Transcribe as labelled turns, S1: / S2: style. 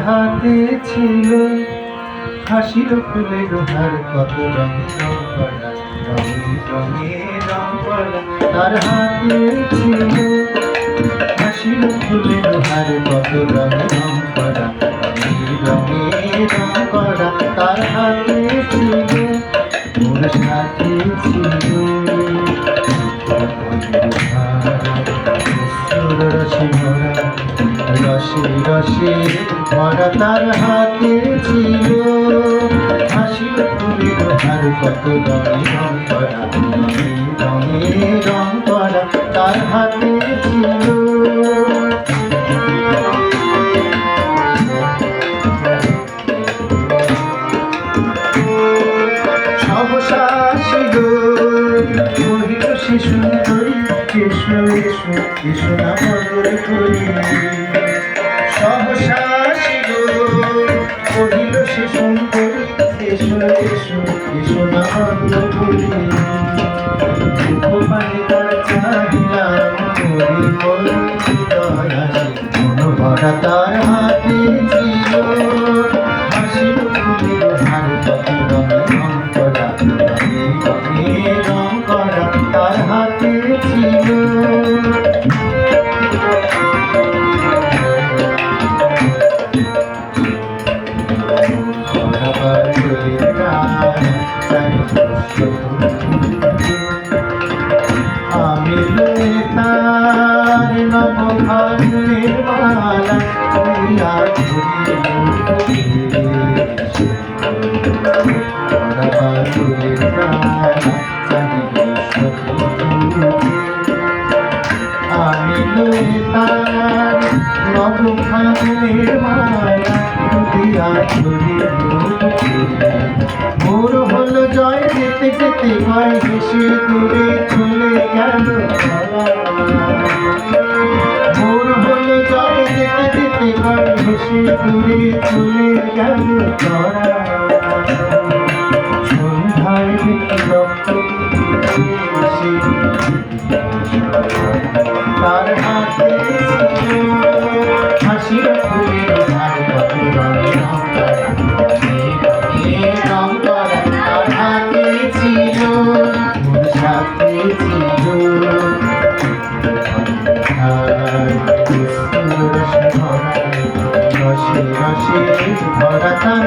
S1: হাতে ছিল হাসির ফুলের হার, কত রঙে রং করা, রঙে রঙে রং করা। তার হাতে ছিল হাসির ফুলের হার, কত রঙে রং করা, রঙে রঙে রং করা। তার হাতে ছিল মোর সাথে ছিল রসে ভরা, রসে রসে ভরা। তার হাতে ছিল হাসির ফুলের হার, কত রঙে রং করা, রঙে রঙে রং করা। তার হাতে ছিল সহসা ছিল কহিল সে সুন্দরী, এসো এসো এসো না মধুর করি। সহসা ছিল কহিল সে সুন্দরী, এসো এসো এসো না মধুর করি। উপমানে তার চাহিলাম করি বলি দয়ালে, মন ভরা। তার হাতে ছিল হাসির ফুলের হার, কত রঙে রং করা, রঙে রঙে রং করা। তার হাতে ছিল আমি তার নবভাগ্যের মালা, কইয়া আমি তার নবভাগ্যের মালা, কইয়া মোর হলো জয়, যেতে যেতে ভয় হেসে দূরে চলে গেল। মোর হলো জয়, যেতে যেতে ভয় হেসে দূরে চলে গেল। সন্ধ্যায় দেখি রক্ত তার হাতে হাসির ফুলের হার, কত রঙে রং করা, রং করা। তার হাতে ছিল মোর সাথে ছিল রসে ভরা, রসে রসে ভরা। তার